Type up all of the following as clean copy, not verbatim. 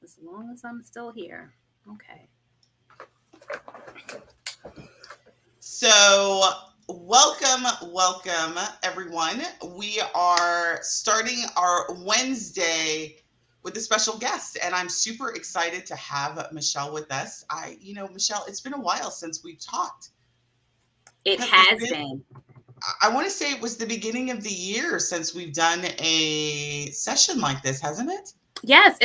As long as I'm still here. Okay. So, welcome, everyone. We are starting our Wednesday with a special guest, and I'm super excited to have Michelle with us. Michelle, it's been a while since we've talked. It It's has been, been. I want to say it was the beginning of the year since we've done a session like this, hasn't it? Yes,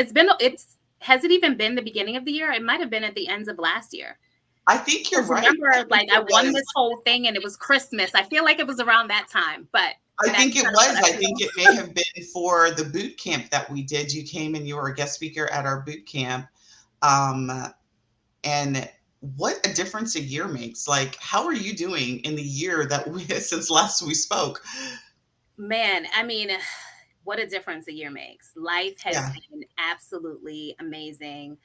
has it even been the beginning of the year? It might have been at the ends of last year. I think you're Because right. remember, like I It won was. this whole thing and it was Christmas. I feel like it was around that time, but I that's think it kind of what was. I I feel. think it may have been for the boot camp that we did. You came and you were a guest speaker at our boot camp. Um, and what a difference a year makes. Like, how are you doing in the year that we since last we spoke? Man, I mean, what a difference a year makes. Life has Yeah, been absolutely amazing.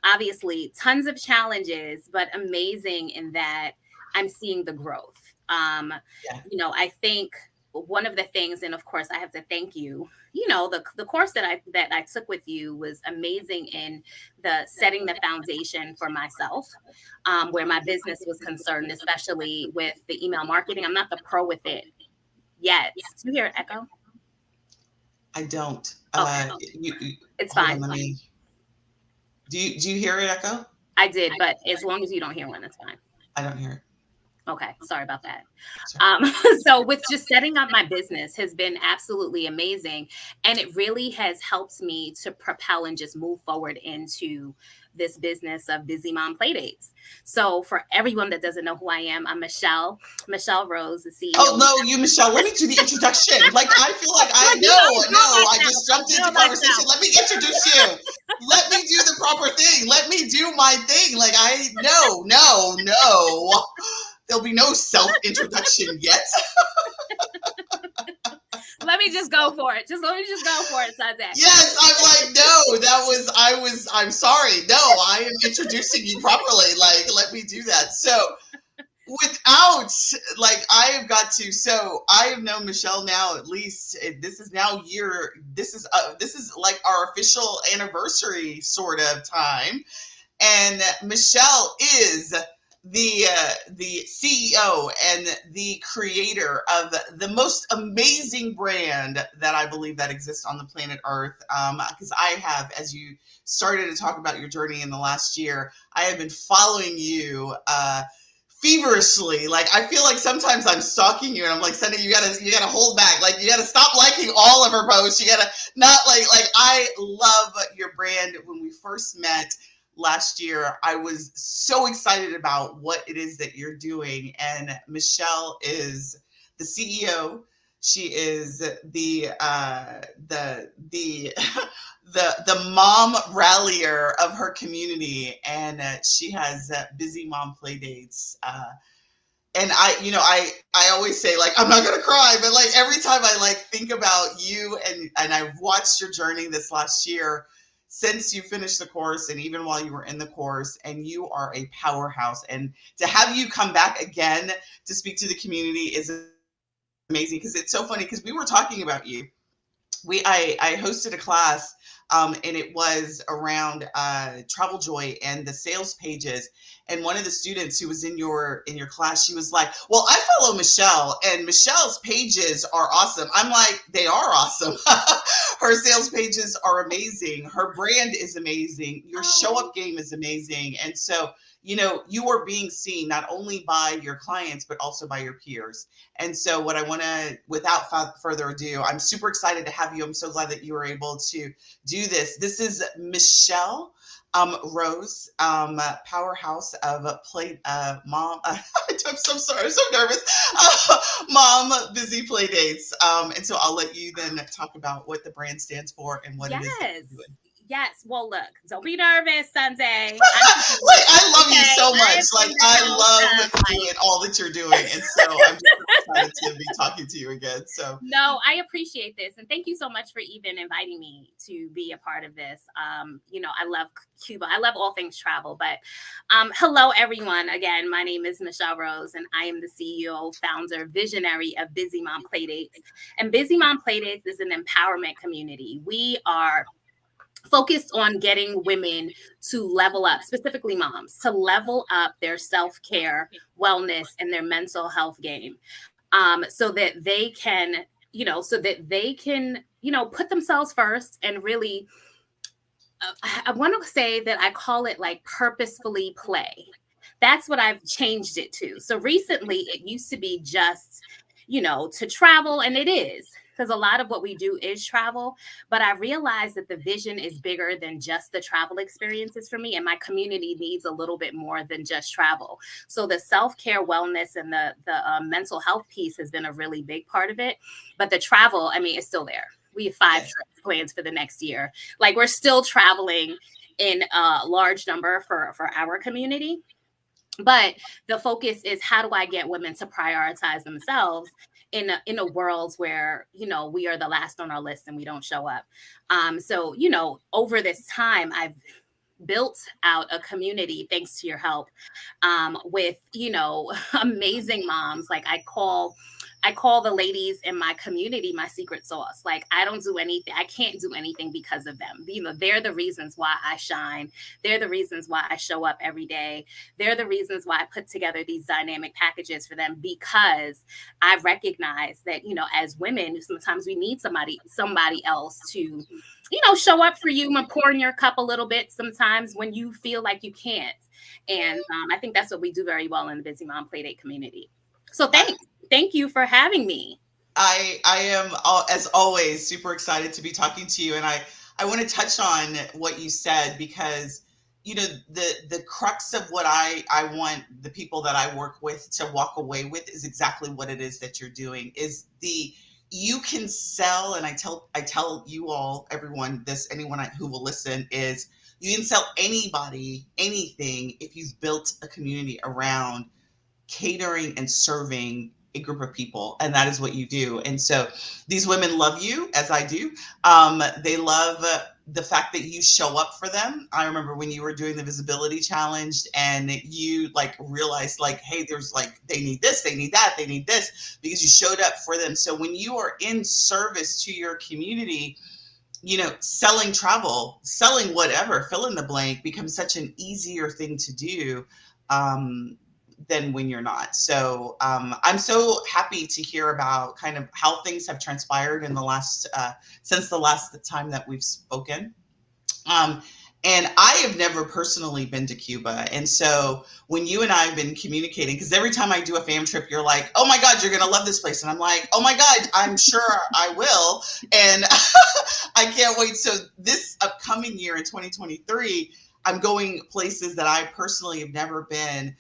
Obviously, tons of challenges, but amazing in that I'm seeing the growth. yeah, I think one of the things, and of course, I have to thank you. The course that I took with you was amazing in the setting the foundation for myself, where my business was concerned, especially with the email marketing. I'm not the pro with it yet. Do you hear echo? I don't. Okay, it's Hold on. fine. Let me. Do you hear it echo? I did, but as long as you don't hear one, that's fine. I don't hear it. Okay, sorry about that. Sorry. So with just setting up my business has been absolutely amazing, and it really has helped me to propel and just move forward into this business of Busy Mom Playdates. So for everyone that doesn't know who I am, I'm Michelle Rose, the Oh CEO. no, you Michelle. Let me do the introduction. Like I feel like I Look, no. I myself. just I jumped feel into conversation. myself. Let me introduce you. Let me do the proper thing. Let me do my thing. Like I no. There'll be no self introduction yet. Let me just go for it. Let me just go for it, Sunday. Yes, I'm like no. I'm sorry. No, I am introducing you properly. Like let me do that. So without like I have got to I have known Michelle now at least this is now year this is like our official anniversary sort of time, and Michelle is the CEO and the creator of the most amazing brand that I believe that exists on the planet Earth. Because I have, as you started to talk about your journey in the last year, I have been following you feverishly. Like I feel like sometimes I'm stalking you and I'm like, Sunday, you gotta hold back. Like you gotta stop liking all of her posts. You gotta not like I love your brand. When we first met last year, I was so excited about what it is that you're doing. And Michelle is the CEO. She is the the mom rallier of her community, and she has busy mom play dates. And I always say like I'm not gonna cry, but like every time I like think about you and I've watched your journey this last year since you finished the course and even while you were in the course, and you are a powerhouse. And to have you come back again to speak to the community is amazing, because it's so funny because we were talking about you. I hosted a class, and it was around travel joy and the sales pages, and one of the students who was in your class, she was like, well, I follow Michelle and Michelle's pages are awesome. I'm like, they are awesome. Her sales pages are amazing, her brand is amazing, your show up game is amazing. And so you are being seen not only by your clients but also by your peers. And so, what I want to, without further ado, I'm super excited to have you. I'm so glad that you were able to do this. This is Michelle Rose, powerhouse of mom. I'm so sorry. I'm so nervous. Mom, busy play dates. And so I'll let you then talk about what the brand stands for and what it is that Yes. you're doing. Yes. Well, look, don't be nervous, Sunday. Like I love you so much. I'm Like in the I house love doing all that you're doing, and so I'm just so excited to be talking to you again. So No, I appreciate this. And thank you so much for even inviting me to be a part of this. I love Cuba. I love all things travel. But hello, everyone. Again, my name is Michelle Rose, and I am the CEO, founder, visionary of Busy Mom Playdates. And Busy Mom Playdates is an empowerment community. We are focused on getting women to level up, specifically moms, to level up their self care, wellness, and their mental health game, so that they can, put themselves first and really, I want to say that I call it like purposefully play. That's what I've changed it to. So recently, it used to be just, to travel, and it is, because a lot of what we do is travel. But I realized that the vision is bigger than just the travel experiences for me, and my community needs a little bit more than just travel. So the self care, wellness, and the mental health piece has been a really big part of it. But the travel, I mean, it's still there. We have 5 trips plans for the next year. Like, we're still traveling in a large number for our community, but the focus is, how do I get women to prioritize themselves in a world where, we are the last on our list and we don't show up. So, over this time, I've built out a community, thanks to your help, with, amazing moms. Like, I call the ladies in my community my secret sauce. Like, I don't do anything. I can't do anything because of them. They're the reasons why I shine. They're the reasons why I show up every day. They're the reasons why I put together these dynamic packages for them, because I recognize that, as women, sometimes we need somebody else to, show up for you and pour in your cup a little bit sometimes when you feel like you can't. And I think that's what we do very well in the Busy Mom Playdate community. So I, thank you for having me. I am, as always, super excited to be talking to you, and I want to touch on what you said, because the crux of what I want the people that I work with to walk away with is exactly what it is that you're doing. Is the You can sell, and I tell you all, everyone, this, anyone who will listen, is you can sell anybody anything if you've built a community around catering and serving a group of people, and that is what you do. And so these women love you, as I do. They love the fact that you show up for them. I remember when you were doing the visibility challenge, and you like realized, like, hey, there's like, they need this, they need that, they need this, because you showed up for them. So when you are in service to your community, selling travel, selling whatever, fill in the blank, becomes such an easier thing to do, um, than when you're not. So I'm so happy to hear about kind of how things have transpired in the last, since the last time that we've spoken. Um, and I have never personally been to Cuba. And so when you and I have been communicating, because every time I do a fam trip, you're like, oh my God, you're going to love this place. And I'm like, oh my God, I'm sure I will. And I can't wait. So this upcoming year in 2023, I'm going places that I personally have never been.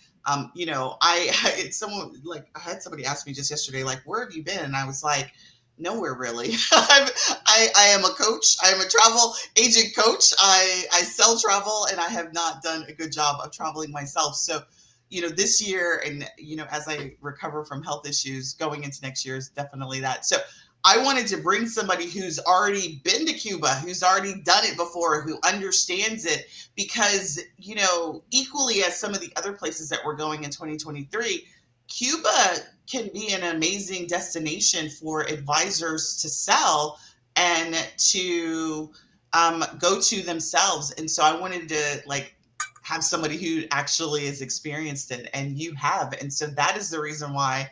It's someone, like, I had somebody ask me just yesterday, like, where have you been? And I was like, nowhere really. I am a coach. I am a travel agent coach. I sell travel, and I have not done a good job of traveling myself. So, this year, and, as I recover from health issues, going into next year is definitely that. So I wanted to bring somebody who's already been to Cuba, who's already done it before, who understands it, because, equally as some of the other places that we're going in 2023, Cuba can be an amazing destination for advisors to sell and to go to themselves. And so I wanted to, like, have somebody who actually has experienced it, and you have. And so that is the reason why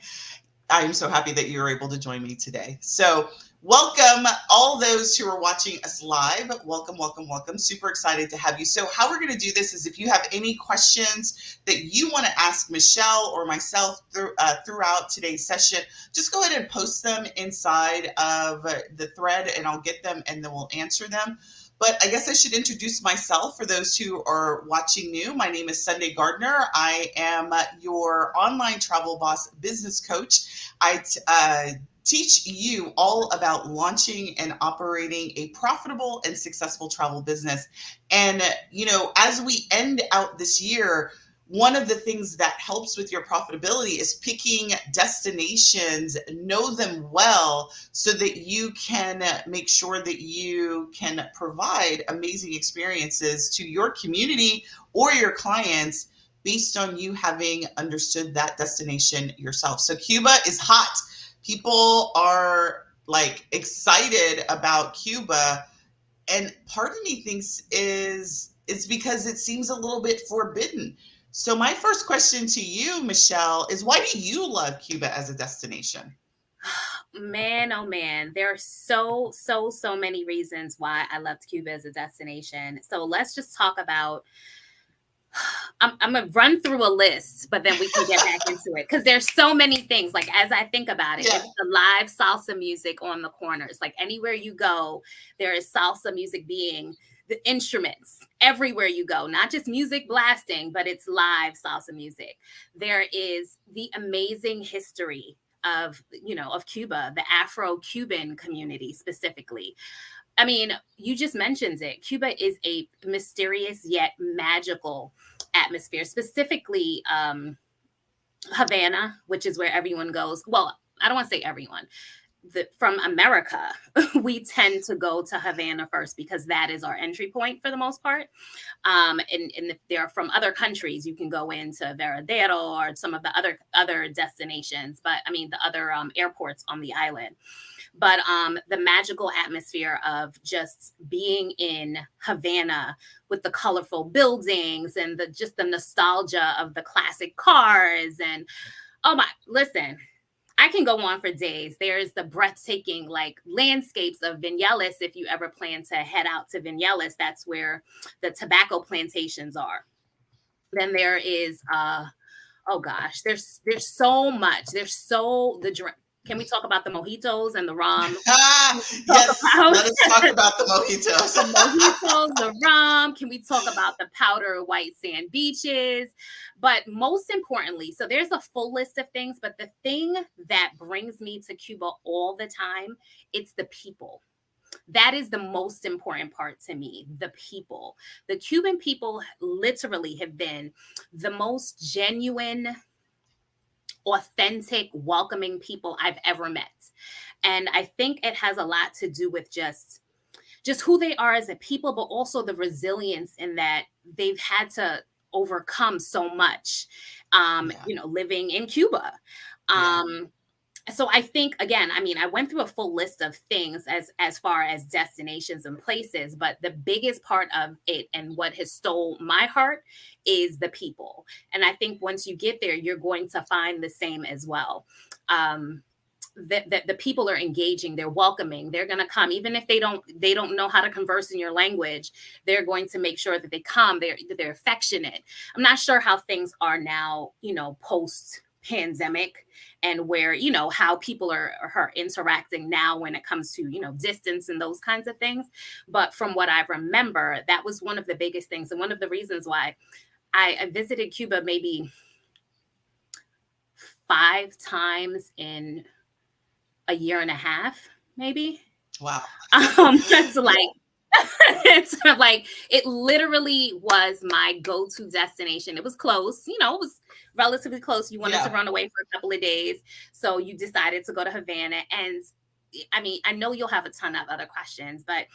I am so happy that you're able to join me today. So welcome all those who are watching us live. Welcome, welcome, welcome. Super excited to have you. So how we're going to do this is, if you have any questions that you want to ask Michelle or myself throughout today's session, just go ahead and post them inside of the thread, and I'll get them, and then we'll answer them. But I guess I should introduce myself for those who are watching new. My name is Sunday Gardner. I am your online travel boss business coach. I teach you all about launching and operating a profitable and successful travel business. And, as we end out this year, one of the things that helps with your profitability is picking destinations, know them well, so that you can make sure that you can provide amazing experiences to your community or your clients based on you having understood that destination yourself. So Cuba is hot. People are like excited about Cuba. And part of me thinks is it's because it seems a little bit forbidden. So my first question to you, Michelle, is why do you love Cuba as a destination? Man, oh man, there are so many reasons why I loved Cuba as a destination. So let's just talk about. I'm gonna run through a list, but then we can get back into it because there's so many things. Like as I think about it, Yeah. it's the live salsa music on the corners. Like anywhere you go, there is salsa music being the instruments everywhere you go, not just music blasting, but it's live salsa music. There is the amazing history of of Cuba, the Afro-Cuban community specifically. I mean, you just mentioned it. Cuba is a mysterious yet magical atmosphere, specifically Havana, which is where everyone goes. Well, I don't want to say everyone. From America, we tend to go to Havana first because that is our entry point for the most part. And if they're from other countries, you can go into Veradero or some of the other destinations. But I mean, the other airports on the island. But the magical atmosphere of just being in Havana with the colorful buildings and the nostalgia of the classic cars and oh my, listen, I can go on for days. There's the breathtaking like landscapes of Vinales. If you ever plan to head out to Vinales, that's where the tobacco plantations are. Then there is oh gosh, there's so much. There's so the drink. Can we talk about the mojitos and the rum? Ah, Can we talk yes, about let us talk about the the mojitos. mojitos, the rum? Can we talk about the powder white sand beaches? But most importantly, so there's a full list of things, but the thing that brings me to Cuba all the time, it's the people. That is the most important part to me, the people. The Cuban people literally have been the most genuine, authentic, welcoming people I've ever met. And I think it has a lot to do with just who they are as a people, but also the resilience in that they've had to overcome so much, Yeah, living in Cuba. yeah. Um, so I think again, I mean, I went through a full list of things as far as destinations and places, but the biggest part of it and what has stole my heart is the people. And I think once you get there, you're going to find the same as well. That the people are engaging, they're welcoming, they're going to come even if they don't know how to converse in your language. They're going to make sure that they come, they're affectionate. I'm not sure how things are now, post pandemic, and where how people are interacting now when it comes to distance and those kinds of things. But from what I remember, that was one of the biggest things and one of the reasons why I visited Cuba maybe 5 times in a year and a half, maybe. Wow. That's Yeah, like it's like it literally was my go-to destination. It was close, it was relatively close. You wanted to yeah. run away for a couple of days, so you decided to go to Havana. And I mean, I know you'll have a ton of other questions, but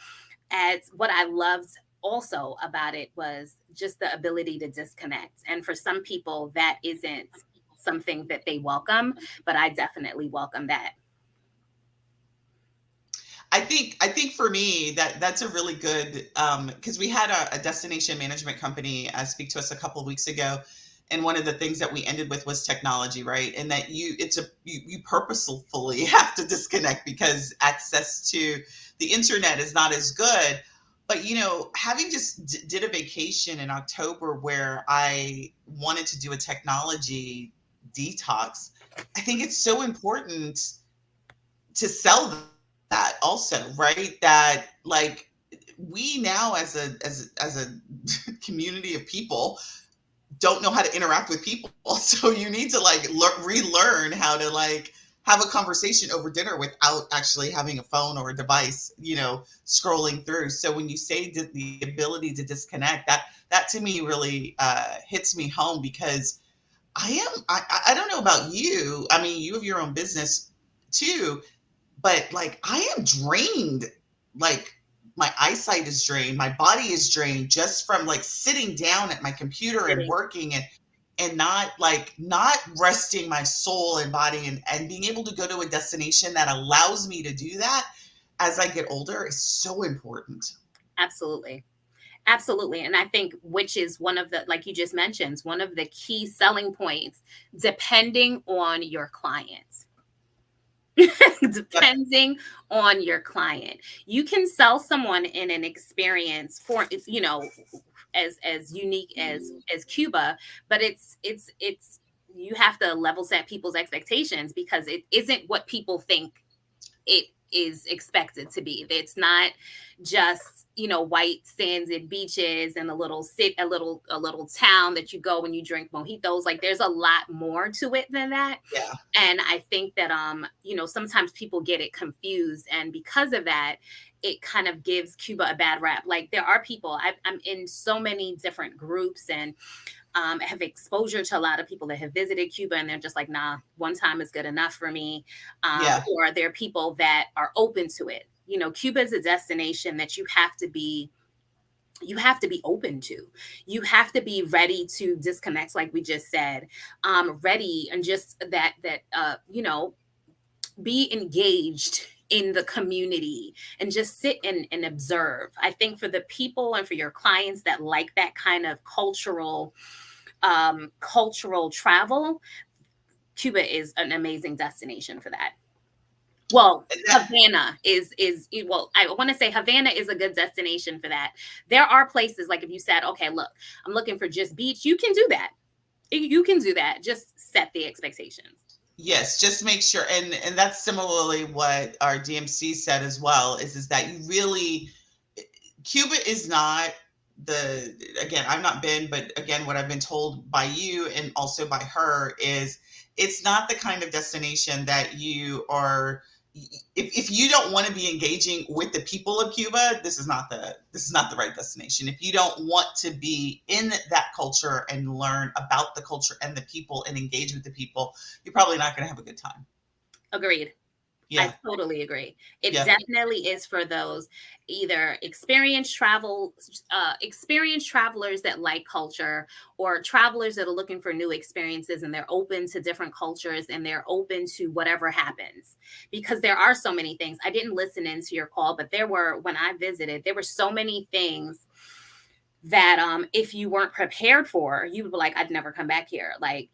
as what I loved also about it was just the ability to disconnect. And for some people, that isn't something that they welcome, but I definitely welcome that. I think for me that's a really good because we had a destination management company speak to us a couple of weeks ago, and one of the things that we ended with was technology, right? And that you purposefully have to disconnect because access to the internet is not as good. But having just did a vacation in October where I wanted to do a technology detox, I think it's so important to sell that also, right? That like we now as a community of people don't know how to interact with people. So you need to like relearn how to like have a conversation over dinner without actually having a phone or a device, scrolling through. So when you say the ability to disconnect, that to me really hits me home because I don't know about you. I mean, you have your own business too, but like I am drained. Like my eyesight is drained, my body is drained just from like sitting down at my computer and Sitting. working and not resting my soul and body and being able to go to a destination that allows me to do that as I get older is so important. Absolutely. Absolutely. And I think which is one of the, like you just mentioned, one of the key selling points, depending on your client. Yep. Depending on your client. You can sell someone in an experience for, as unique as Cuba, but it's you have to level set people's expectations because it isn't what people think it is expected to be. It's not just, white sands and beaches and a little town that you go when you drink mojitos. Like there's a lot more to it than that. Yeah. And I think that sometimes people get it confused, and because of that, it kind of gives Cuba a bad rap. Like there are people, I'm in so many different groups, and have exposure to a lot of people that have visited Cuba, and they're just like, nah, one time is good enough for me. Yeah. Or there are people that are open to it. Cuba is a destination that you have to be open to. You have to be ready to disconnect, like we just said, ready, and just that be engaged in the community and just sit and observe. I think for the people and for your clients that like that kind of cultural travel, Cuba is an amazing destination for that. Well, And that, Havana well, I want to say Havana is a good destination for that. There are places like if you said, okay, look, I'm looking for just beach, you can do that. You can do that. Just set the expectations. yes, just make sure, and that's similarly what our DMC said as well, is that you really, Cuba is not the, again, I've not been, but again, what I've been told by you and also by her is it's not the kind of destination that you are, if you don't want to be engaging with the people of Cuba, this is not the right destination. If you don't want to be in that culture and learn about the culture and the people and engage with the people, you're probably not going to have a good time. Agreed. I Yeah. totally agree. It Yeah. definitely is for those either experienced travelers that like culture, or travelers that are looking for new experiences and they're open to different cultures and they're open to whatever happens. Because there are so many things. I didn't listen into your call, but when I visited, there were so many things that if you weren't prepared for, you would be like, I'd never come back here. Like,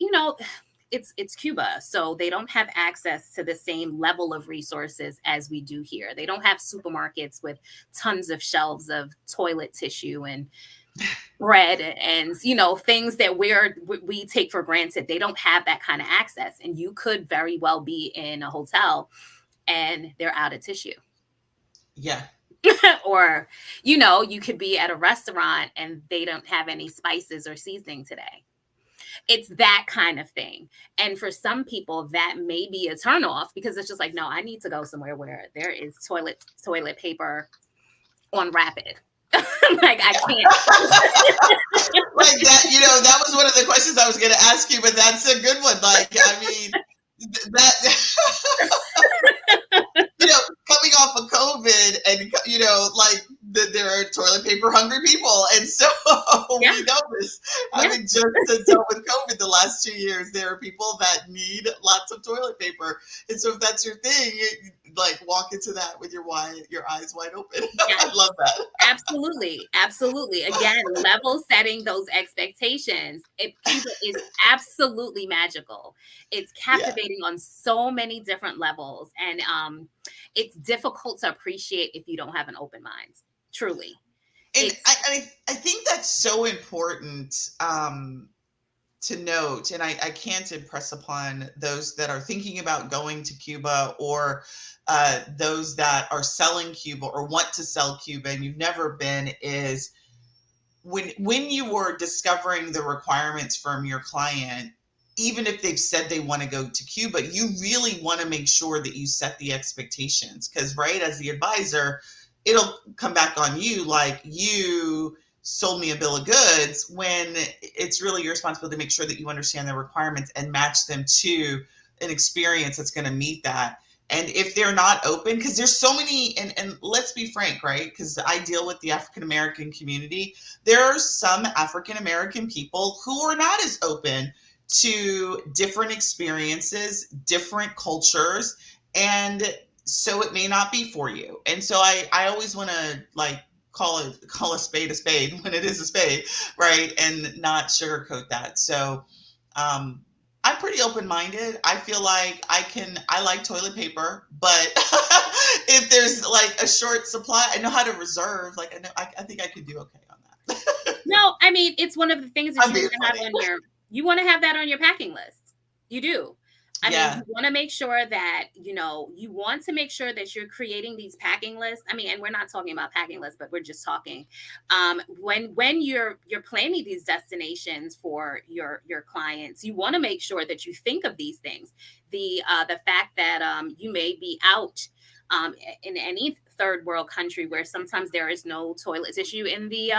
it's Cuba, so they don't have access to the same level of resources as we do here. They don't have supermarkets with tons of shelves of toilet tissue and bread and things that we take for granted. They don't have that kind of access, and you could very well be in a hotel and they're out of tissue. Yeah. Or you could be at a restaurant and they don't have any spices or seasoning today. It's that kind of thing. And for some people, that may be a turnoff because it's just like, no, I need to go somewhere where there is toilet paper on rapid. Like I can't. Like that, that was one of the questions I was going to ask you, but that's a good one. Like, I mean, that, coming off of COVID and, like there are toilet paper hungry people. And so Yeah, we know this. I yeah, mean, just to deal with COVID the last 2 years, there are people that need lots of toilet paper. And so if that's your thing, like walk into that with your eyes wide open. yeah. I love that. Absolutely, absolutely. Again, level setting those expectations. Cuba is absolutely magical. It's Yeah. captivating on so many different levels, and it's difficult to appreciate if you don't have an open mind. Truly, And it's I think that's so important, to note, and I can't impress upon those that are thinking about going to Cuba, or those that are selling Cuba or want to sell Cuba and you've never been, is when you were discovering the requirements from your client, even if they've said they want to go to Cuba, you really want to make sure that you set the expectations, because right, as the advisor, it'll come back on you, like you sold me a bill of goods, when it's really your responsibility to make sure that you understand the requirements and match them to an experience that's going to meet that. And if they're not open, because there's so many, and let's be frank, right? Because I deal with the African American community. There are some African American people who are not as open to different experiences, different cultures, and so it may not be for you. And so I always want to like call a spade when it is a spade, right? And not sugarcoat that. So I'm pretty open minded. I feel like I like toilet paper, but if there's like a short supply, I know how to reserve. Like I think I could do okay on that. No, I mean, it's one of the things that I'm you being want to have funny. on your you want to have that on your packing list. You do. I mean, Yeah, you want to make sure that, you want to make sure that you're creating these packing lists. I mean, and we're not talking about packing lists, but we're just talking when you're planning these destinations for your clients, you want to make sure that you think of these things. The fact that you may be out in any third world country where sometimes there is no toilet tissue in the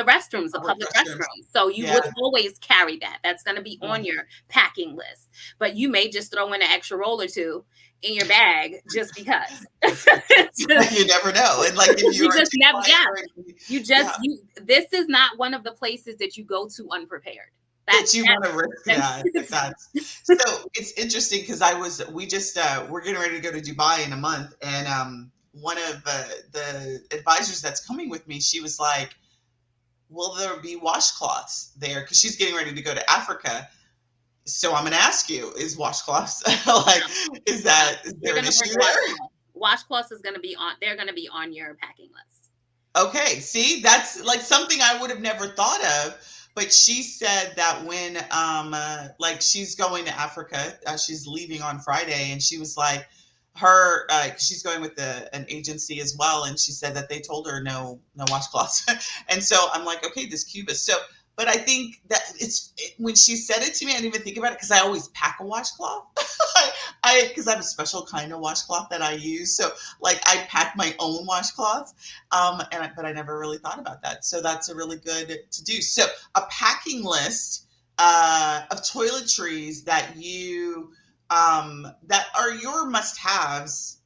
restrooms, the public public restrooms. restrooms. So you Yeah, would always carry that. That's going to be on yeah. your packing list. But you may just throw in an extra roll or two in your bag just because. You never know. And like if You you're a just too never, quiet yeah. person, You yeah, just you. This is not one of the places that you go to unprepared. That that you want to risk that. that's That's so it's interesting because we just we're getting ready to go to Dubai in a month, and one of the advisors that's coming with me, she was like, "Will there be washcloths there?" Because she's getting ready to go to Africa. So I'm gonna ask you: is washcloths like no. is You're there an gonna issue bring there? washcloths. Washcloths is gonna be on. They're gonna be on your packing list. Okay, see, that's like something I would have never thought of. But she said that when, like she's going to Africa, she's leaving on Friday, and she was like, she's going with an agency as well, and she said that they told her no washcloths, and so I'm like, okay, this Cuba. So, but I think that when she said it to me, I didn't even think about it because I always pack a washcloth. Because I have a special kind of washcloth that I use, so like I pack my own washcloths, but I never really thought about that. So that's a really good to do. So a packing list of toiletries that are your must-haves.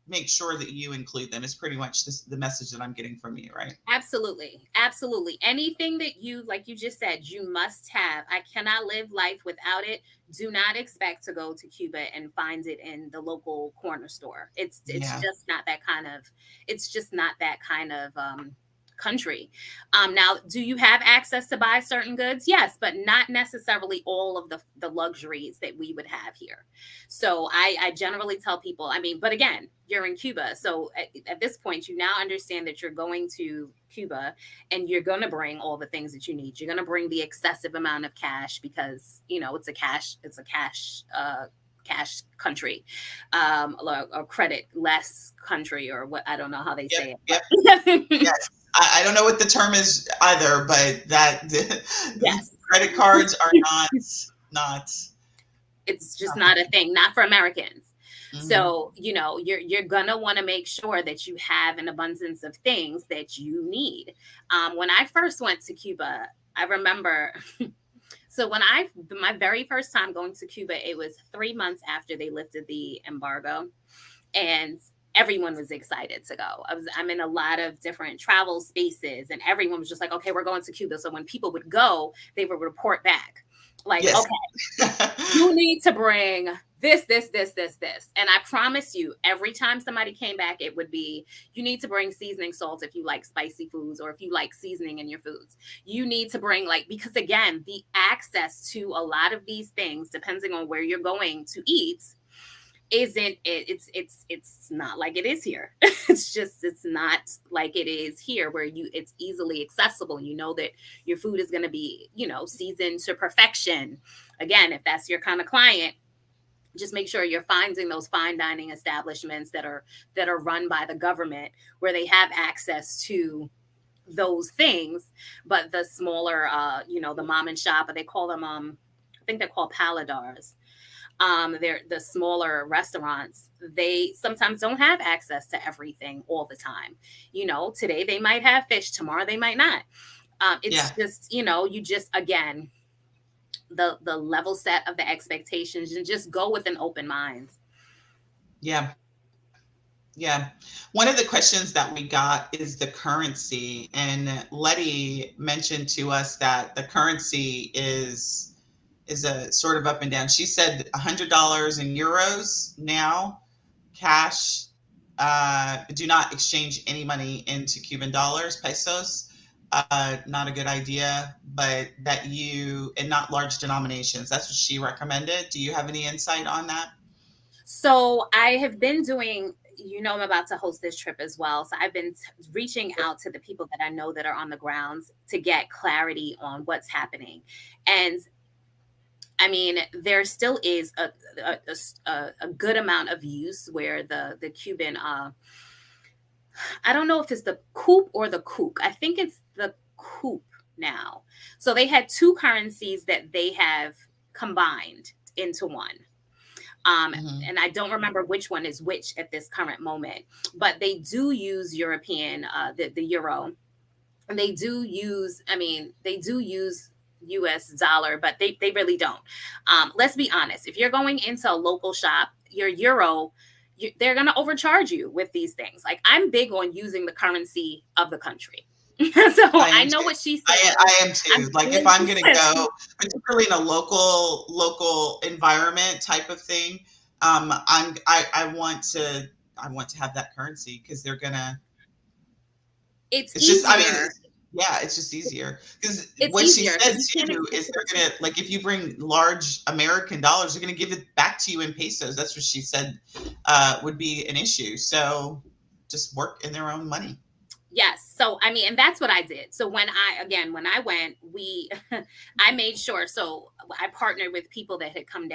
Make sure that you include them. Is pretty much the message that I'm getting from you, right? Absolutely. Absolutely. Anything that you, like you just said, you must have. I cannot live life without it. Do not expect to go to Cuba and find it in the local corner store. It's Yeah, just not that kind of it's just not that kind of country. Now, do you have access to buy certain goods? Yes, but not necessarily all of the luxuries that we would have here. So I generally tell people, I mean, but again, you're in Cuba. So at this point, you now understand that you're going to Cuba and you're going to bring all the things that you need. You're going to bring the excessive amount of cash because, cash country, or credit less country, or what, I don't know how they yep, say it, yep, but yes. I don't know what the term is either, but that yes. credit cards are not. It's just not a thing, not for Americans. Mhm. So, you're gonna want to make sure that you have an abundance of things that you need. When I first went to Cuba, I remember so my very first time going to Cuba, it was 3 months after they lifted the embargo, and everyone was excited to go. I'm in a lot of different travel spaces, and everyone was just like, okay, we're going to Cuba. So when people would go, they would report back like, Yes. okay, you need to bring this. And I promise you, every time somebody came back, it would be, you need to bring seasoning salt if you like spicy foods or if you like seasoning in your foods. You need to bring, like, because again, the access to a lot of these things, depending on where you're going to eat, isn't it it's not like it is here. It's not like it is here where it's easily accessible. You know that your food is going to be, seasoned to perfection. Again, if that's your kind of client, just make sure you're finding those fine dining establishments that are run by the government, where they have access to those things. But the smaller, the mom and shop, or they call them, I think they're called paladars. They're the smaller restaurants. They sometimes don't have access to everything all the time. Today they might have fish, tomorrow they might not. It's Yeah. just, you just, again, the level set of the expectations, and just go with an open mind. Yeah. Yeah. One of the questions that we got is the currency. And Letty mentioned to us that the currency is a sort of up and down. She said $100 in euros now, cash. do not exchange any money into Cuban dollars, pesos. Not a good idea, but that you, and not large denominations. That's what she recommended. Do you have any insight on that? So I have been doing, I'm about to host this trip as well. So I've been reaching out to the people that I know that are on the grounds to get clarity on what's happening. And I mean, there still is a good amount of use where the Cuban, I don't know if it's the coup or the kook. I think it's the coup now. So they had two currencies that they have combined into one. Um, Hmm. and I don't remember which one is which at this current moment, but they do use European, the euro, and they do use, I mean, they do use US dollar, but they really don't. Let's be honest, if you're going into a local shop, your euro, they're going to overcharge you with these things. Like, I'm big on using the currency of the country. So I I am know too. what she's saying. I am I'm too. Like if big I'm gonna because go, particularly in a local environment type of thing, I want to, have that currency because they're gonna. it's It's just, I mean, easier. yeah, it's just easier because It's what she easier because said you can't too expect is it to they're change. gonna, like, if you bring large American dollars, they're gonna give it back to you in pesos. That's what she said would be an issue. So just work in their own money. Yes. So I mean, and that's what I did. So when I went, I made sure. So I partnered with people that had come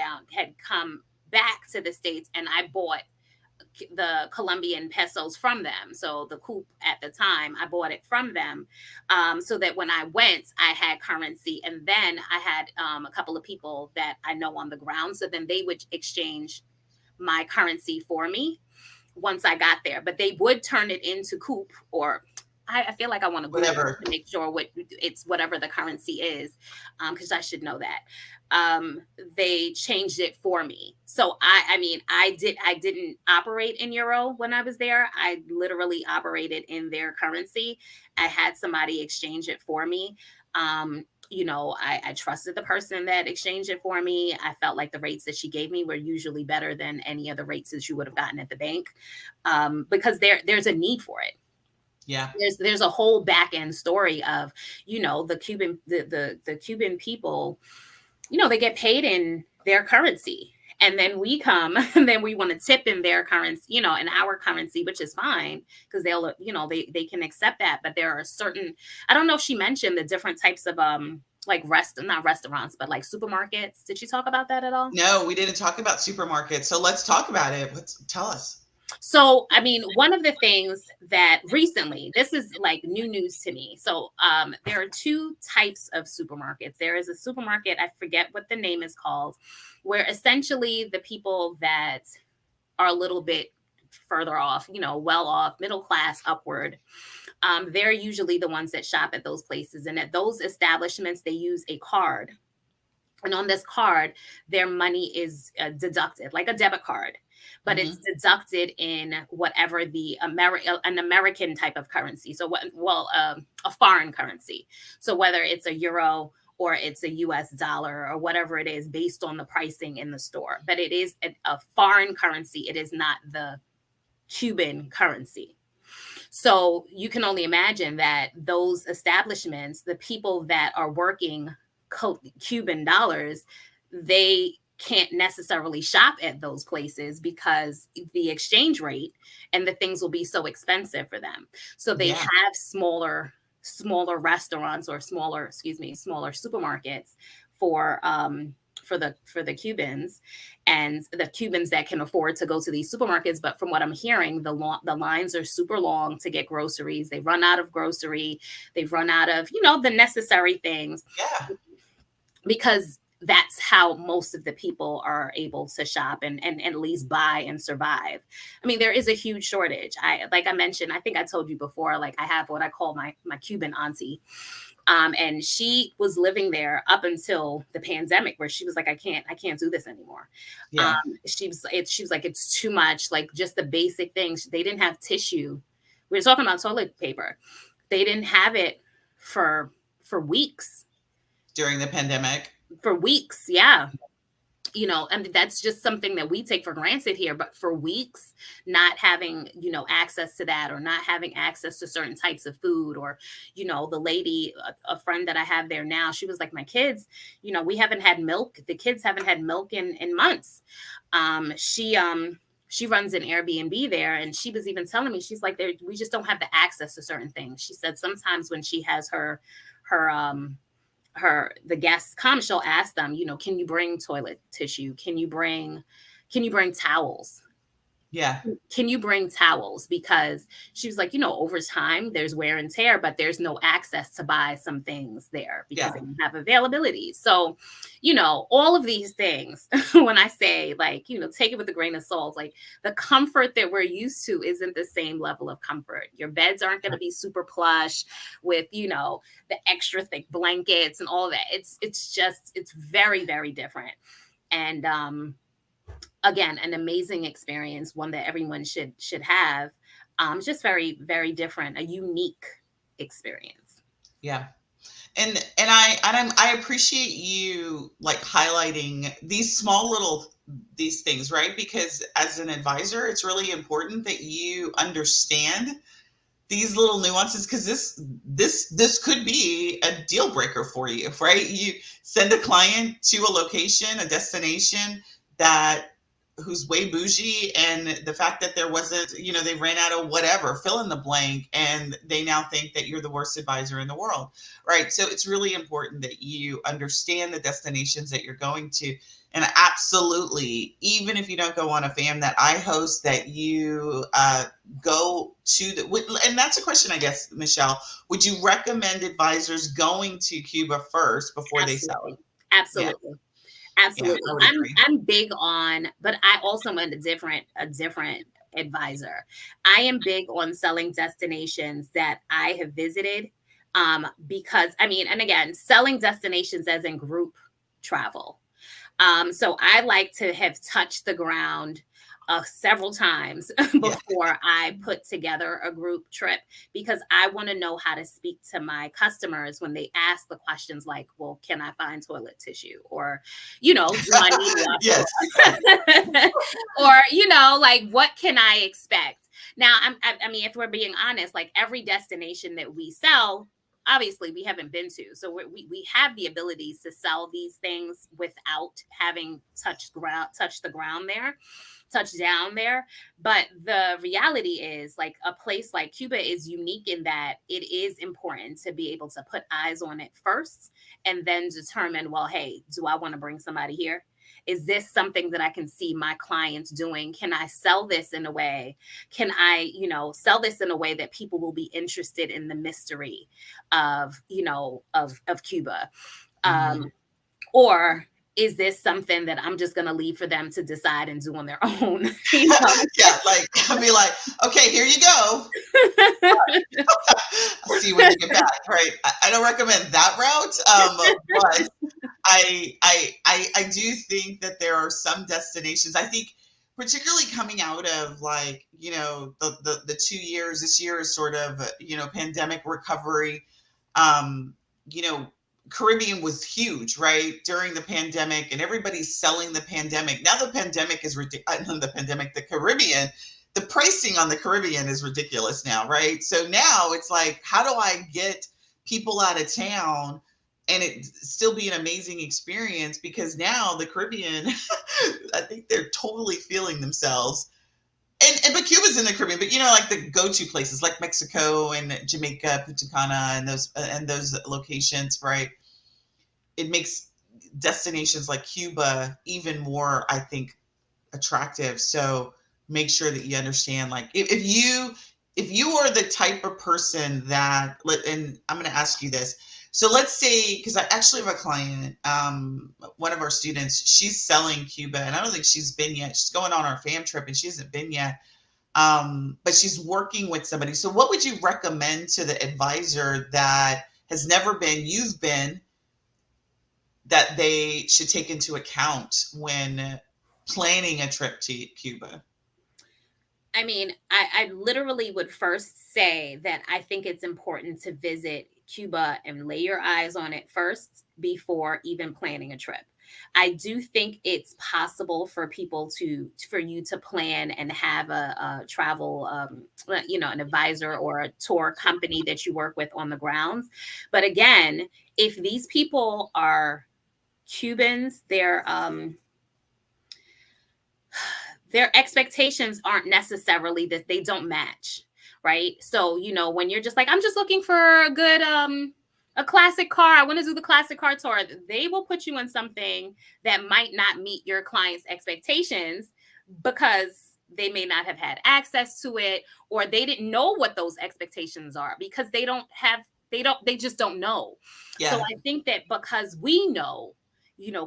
back to the States, and I bought the Colombian pesos from them. So the coup at the time, I bought it from them, so that when I went, I had currency, and then I had a couple of people that I know on the ground. So then they would exchange my currency for me once I got there, but they would turn it into coop, or I feel like I want to Google Whatever. to make sure what it's, whatever the currency is, because I should know that. They changed it for me. So I mean, I didn't operate in euro when I was there. I literally operated in their currency. I had somebody exchange it for me. I trusted the person that exchanged it for me. I felt like the rates that she gave me were usually better than any of the rates that you would have gotten at the bank, because there's a need for it. Yeah. There's a whole back end story of, the Cuban people, they get paid in their currency. And then we come and then we want to tip in their currency, in our currency, which is fine because they can accept that. But there are certain, I don't know if she mentioned the different types of, like not restaurants, but like supermarkets. Did she talk about that at all? No, we didn't talk about supermarkets, so let's talk about it. Let's tell us. So, I mean, one of the things that recently, this is like new news to me. So, there are two types of supermarkets. There is a supermarket, I forget what the name is called, where essentially the people that are a little bit further off, well off, middle class upward, they're usually the ones that shop at those places. And at those establishments, they use a card, and on this card their money is deducted like a debit card, but it's Hmm. deducted in whatever an American type of currency. So what, well, a foreign currency. So whether it's a euro or it's a US dollar or whatever it is, based on the pricing in the store, but it is a foreign currency. It is not the Cuban currency. So you can only imagine that those establishments, the people that are working Cuban dollars, they can't necessarily shop at those places because the exchange rate and the things will be so expensive for them. So they Yeah. have smaller restaurants, or smaller supermarkets for the Cubans, and the Cubans that can afford to go to these supermarkets. But from what I'm hearing, the lines are super long to get groceries. They run out of grocery. They've run out of, the necessary things, Yeah. because that's how most of the people are able to shop and at least buy and survive. I mean, there is a huge shortage. Like I mentioned, I think I told you before, like I have what I call my Cuban auntie. And she was living there up until the pandemic, where she was like, I can't do this anymore. Um, Yeah. she was like, it's too much. Like, just the basic things. They didn't have tissue. We were talking about toilet paper. They didn't have it for weeks. During the pandemic. For weeks, yeah. and that's just something that we take for granted here. But for weeks, not having, access to that, or not having access to certain types of food, or, the lady, a friend that I have there now, she was like, my kids, we haven't had milk. The kids haven't had milk in months. She runs an Airbnb there, and she was even telling me, she's like, there, we just don't have the access to certain things. She said sometimes when she has her the guests come, she'll ask them, can you bring toilet tissue? Can you bring towels? Yeah. Can you bring towels? Because she was like, over time there's wear and tear, but there's no access to buy some things there because Yeah. they don't have availability. So, all of these things, when I say, like, take it with a grain of salt, like, the comfort that we're used to isn't the same level of comfort. Your beds aren't going to be super plush with, the extra thick blankets and all that. It's very, very different. And again, an amazing experience, one that everyone should have. Just very, very different, a unique experience. Yeah. I appreciate you like highlighting these small little these things, right? Because as an advisor, it's really important that you understand these little nuances, because this could be a deal breaker for you, right? You send a client to a location, a destination that who's way bougie, and the fact that there wasn't, they ran out of whatever, fill in the blank, and they now think that you're the worst advisor in the world, right? So it's really important that you understand the destinations that you're going to. And absolutely, even if you don't go on a fam that I host, that you go to and that's a question, I guess, Michelle. Would you recommend advisors going to Cuba first before they sell it? Absolutely. Yeah, Absolutely. yeah, Absolutely. I would I'm agree. I'm big on, but I also am a different advisor. I am big on selling destinations that I have visited. Because, I mean, and again, selling destinations as in group travel. So I like to have touched the ground several times Yeah, before I put together a group trip, because I want to know how to speak to my customers when they ask the questions like, well, can I find toilet tissue? Or, do I need yes, washcloth? Or, like, what can I expect? Now, I mean, if we're being honest, like, every destination that we sell, obviously we haven't been to, so we have the abilities to sell these things without having touched the ground there, touch down there. But the reality is, like, a place like Cuba is unique in that it is important to be able to put eyes on it first, and then determine, well, hey, do I want to bring somebody here? Is this something that I can see my clients doing? Can I sell this in a way? Can I, sell this in a way that people will be interested in the mystery of Cuba? hmm Um, or is this something that I'm just going to leave for them to decide and do on their own? yeah. Like, I'll be like, okay, here you go. I'll see you when you get back, right? I don't recommend that route, but I do think that there are some destinations. I think, particularly coming out of, like, the 2 years. This year is sort of, pandemic recovery. Um, you know, Caribbean was huge, right, during the pandemic, and everybody's selling the pandemic. Now the pandemic is ridiculous. The pandemic, the Caribbean, the pricing on the Caribbean is ridiculous now, right? So now it's like, how do I get people out of town and it still be an amazing experience? Because now the Caribbean, I think they're totally feeling themselves. And but Cuba's in the Caribbean, but like the go-to places like Mexico and Jamaica, Punta Cana, and those locations, right? It makes destinations like Cuba even more, I think, attractive. So make sure that you understand, like, if you are the type of person that, and I'm going to ask you this. So let's say, because I actually have a client, one of our students, she's selling Cuba, and I don't think she's been yet. She's going on our fam trip, and she hasn't been yet. But she's working with somebody. So what would you recommend to the advisor that has never been, you've been, that they should take into account when planning a trip to Cuba? I mean, I literally would first say that I think it's important to visit Cuba and lay your eyes on it first before even planning a trip. I do think it's possible for people for you to plan and have a travel, an advisor or a tour company that you work with on the grounds. But again, if these people are Cubans, their expectations aren't necessarily that they don't match, right? So, when you're just like, I'm just looking for a good a classic car, I want to do the classic car tour, they will put you in something that might not meet your client's expectations because they may not have had access to it, or they didn't know what those expectations are because they just don't know. So Yeah. I think that because we know,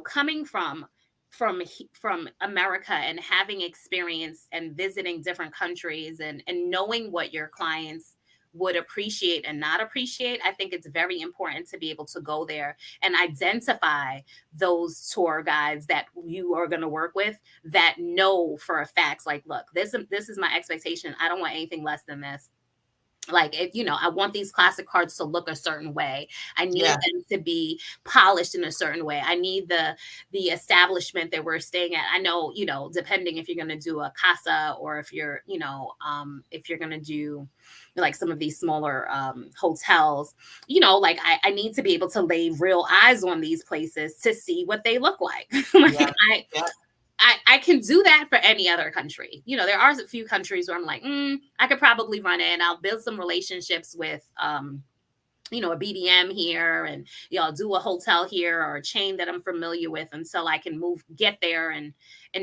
coming from from America and having experience and visiting different countries and knowing what your clients would appreciate and not appreciate, I think it's very important to be able to go there and identify those tour guides that you are going to work with that know for a fact, like, look, this is my expectation. I don't want anything less than this. Like, if I want these classic cards to look a certain way, I need Yeah. them to be polished in a certain way, I need the establishment that we're staying at. I know, depending if you're going to do a casa, or if you're going to do like some of these smaller hotels, like I need to be able to lay real eyes on these places to see what they look like. Yeah. Like, Yeah. I can do that for any other country. There are a few countries where I'm like, I could probably run it. I'll build some relationships with, a BDM here, and I'll do a hotel here or a chain that I'm familiar with until I can get there and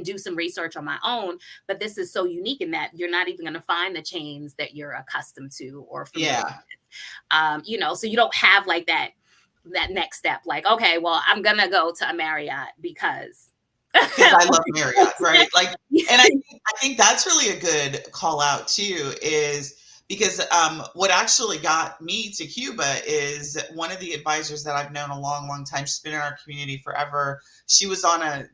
do some research on my own. But this is so unique in that you're not even going to find the chains that you're accustomed to or familiar Yeah. with. So you don't have like that next step. Like, okay, well, I'm gonna go to a Marriott because Because I love Marriott, right? Like, and I think that's really a good call out too, is because what actually got me to Cuba is one of the advisors that I've known a long, long time. She's been in our community forever. She was on a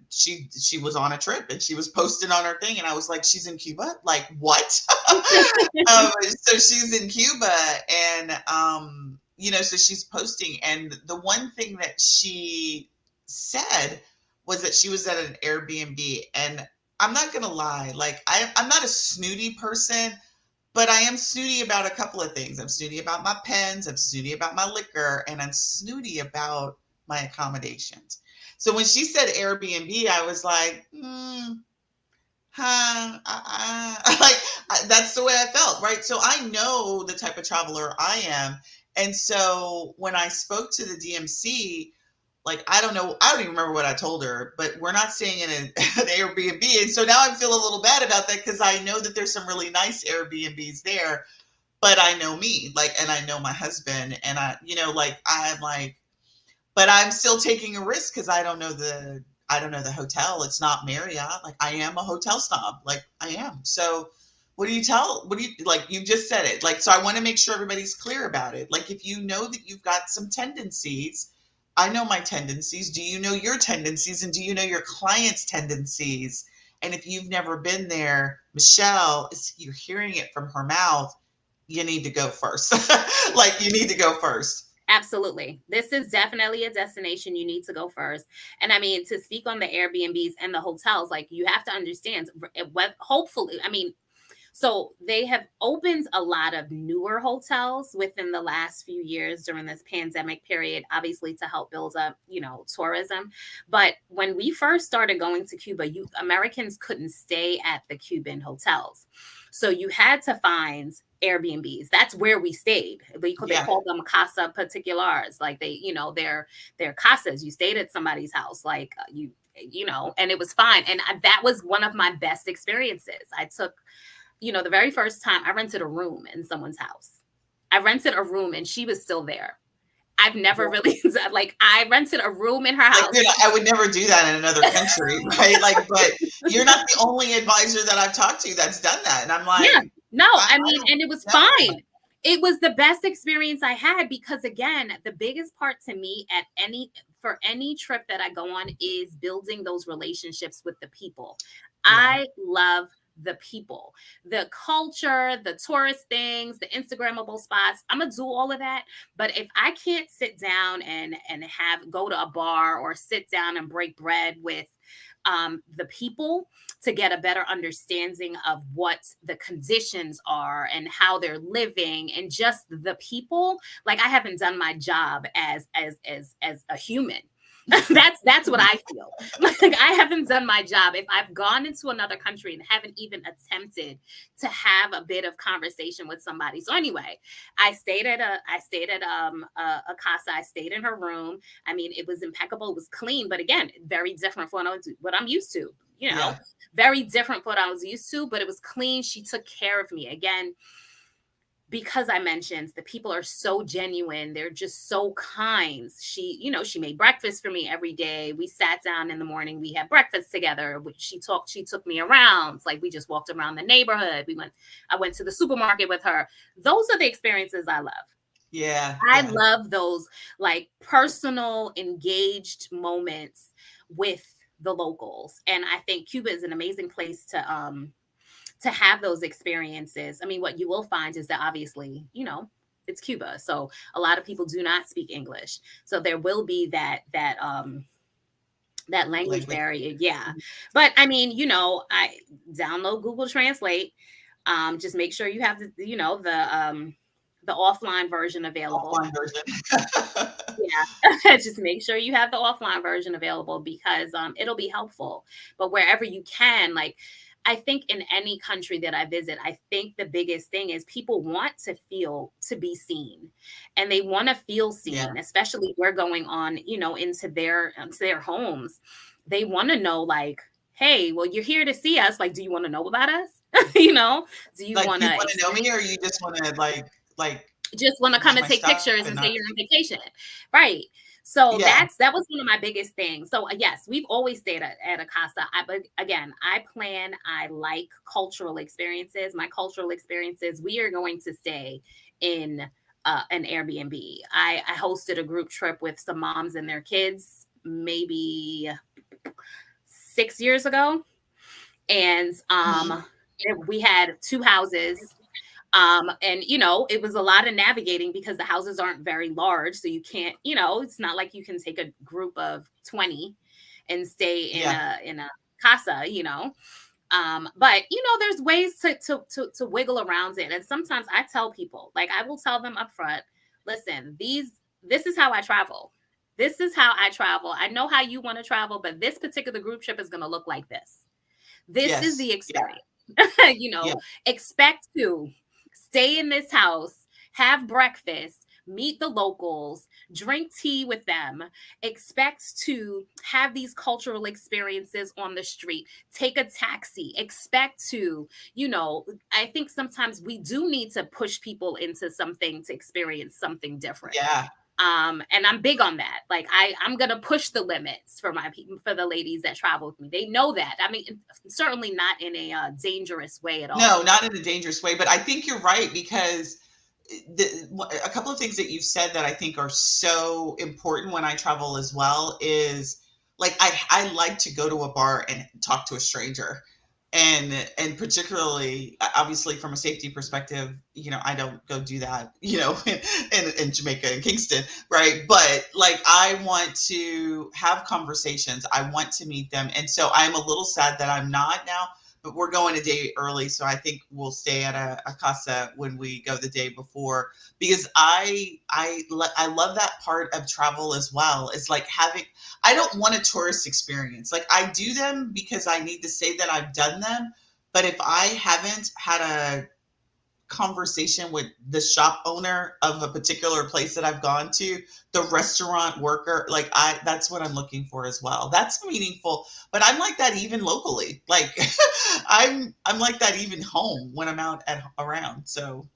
trip and she was posted on her thing, and I was like, she's in Cuba? Like, what? So she's in Cuba, and so she's posting, and the one thing that she said was that she was at an Airbnb. And I'm not gonna lie, like I'm not a snooty person, but I am snooty about a couple of things. I'm snooty about my pens, I'm snooty about my liquor, and I'm snooty about my accommodations. So when she said Airbnb, I was like, like that's the way I felt, right? So I know the type of traveler I am. And so when I spoke to the DMC, like, I don't know, I don't even remember what I told her, but we're not staying in an Airbnb. And so now I feel a little bad about that because I know that there's some really nice Airbnbs there, but I know me, like, and I know my husband, and like, I'm like, but I'm still taking a risk because I don't know the hotel. It's not Marriott. Like, I am a hotel snob. Like, I am. So what do you like, you just said it. Like, so I want to make sure everybody's clear about it. Like, if you know that you've got some tendencies, I know my tendencies. Do you know your tendencies? And do you know your client's tendencies? And if you've never been there, Michelle, you're hearing it from her mouth, you need to go first. Like, you need to go first. Absolutely. This is definitely a destination you need to go first. And I mean, to speak on the Airbnbs and the hotels, like, you have to understand what hopefully, I mean, so they have opened a lot of newer hotels within the last few years during this pandemic period, obviously to help build up, tourism. But when we first started going to Cuba, Americans couldn't stay at the Cuban hotels. So you had to find Airbnbs. That's where we stayed. They Yeah. called them casa particulars. Like, they're casas. You stayed at somebody's house. Like, and it was fine. And that was one of my best experiences. I took, the very first time I rented a room in someone's house. I rented a room and she was still there. I've never really like, I rented a room in her Like, house. I would never do that in another country, right? Like, but you're not the only advisor that I've talked to that's done that. And I'm like, Yeah. No, I don't and it was know. fine. It was the best experience I had because, again, the biggest part to me for any trip that I go on is building those relationships with the people. Yeah. I love the people, the culture, the tourist things, the Instagrammable spots. I'm gonna do all of that. But if I can't sit down and have go to a bar or sit down and break bread with the people to get a better understanding of what the conditions are and how they're living and just the people, like I haven't done my job as a human. That's what I feel. Like I haven't done my job if I've gone into another country and haven't even attempted to have a bit of conversation with somebody. So anyway, I stayed at a casa. I stayed in her room. I mean, it was impeccable. It was clean, but again, very different from what I'm used to. You know, Yeah. very different from what I was used to, but it was clean. She took care of me. Again, because I mentioned the people are so genuine, they're just so kind. She made breakfast for me every day. We sat down in the morning, we had breakfast together. She took me around, like we just walked around the neighborhood. I went to the supermarket with her. Those are the experiences I love. Yeah. I Yeah. love those like personal, engaged moments with the locals. And I think Cuba is an amazing place to have those experiences. I mean, what you will find is that obviously, it's Cuba. So a lot of people do not speak English. So there will be that language Language. barrier. Yeah. But I mean, I download Google Translate. Just make sure you have the offline version available. Offline version. Yeah. Just make sure you have the offline version available because it'll be helpful. But wherever you can, like I think in any country that I visit, I think the biggest thing is people want to be seen and they want to feel Yeah. seen, especially we're going on, into their homes. They want to know like, hey, well, you're here to see us. Like, do you want to know about us? you know, do you Like, want you to wanna know me, experience or you just wanna, like, just want to come use and my take stuff pictures and and say not. you're on vacation. Right. So Yeah. that was one of my biggest things. So yes, we've always stayed at a casa. But again, I like cultural experiences. My cultural experiences, we are going to stay in an Airbnb. I hosted a group trip with some moms and their kids maybe 6 years ago. And Mhm. we had two houses, and it was a lot of navigating because the houses aren't very large, so you can't, it's not like you can take a group of 20 and stay in Yeah. a casa. But there's ways to wiggle around it. And sometimes I tell people, like I will tell them up front, listen, this is how I travel. This is how I travel. I know how you want to travel, but this particular group trip is going to look like this. This is the Yes. Yeah. experience. you Yeah. know, expect to stay in this house, have breakfast, meet the locals, drink tea with them, expect to have these cultural experiences on the street, take a taxi, expect to, I think sometimes we do need to push people into something to experience something different. Yeah. And I'm big on that. Like I'm gonna push the limits for my people, for the ladies that travel with me. They know that. I mean, certainly not in a dangerous way at No, all. not in a dangerous way, but I think you're right because a couple of things that you've said that I think are so important when I travel as well is like I like to go to a bar and talk to a stranger. And particularly obviously from a safety perspective, I don't go do that, in Jamaica and Kingston, right? But like I want to have conversations. I want to meet them. And so I'm a little sad that I'm not now, but we're going a day early, so I think we'll stay at a casa when we go the day before because I love that part of travel as well. It's like having. I don't want a tourist experience. Like I do them because I need to say that I've done them, but if I haven't had a conversation with the shop owner of a particular place that I've gone to, the restaurant worker, like that's what I'm looking for as well. That's meaningful, but I'm like that even locally. Like I'm like that even home when I'm out at around. So,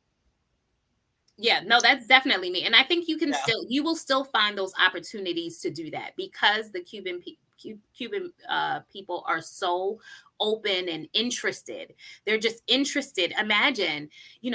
Yeah, no, that's definitely me. And I think yeah. you will still find those opportunities to do that because the Cuban people are so open and interested. They're just interested. Imagine,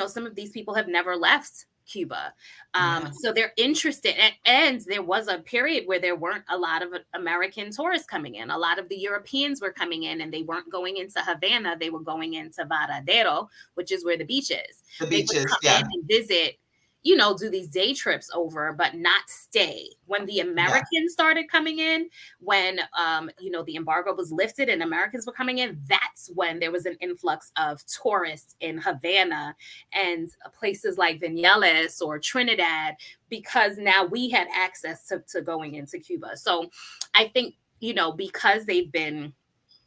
some of these people have never left Cuba. Yeah. So they're interested, and there was a period where there weren't a lot of American tourists coming in. A lot of the Europeans were coming in, and they weren't going into Havana. They were going into Varadero, which is where the beach is. The They would beaches. come in Yeah. and visit, do these day trips over, but not stay. When the Yeah. Americans started coming in, when the embargo was lifted and Americans were coming in, that's when there was an influx of tourists in Havana and places like Vinales or Trinidad, because now we had access to going into Cuba. So I think, because they've been,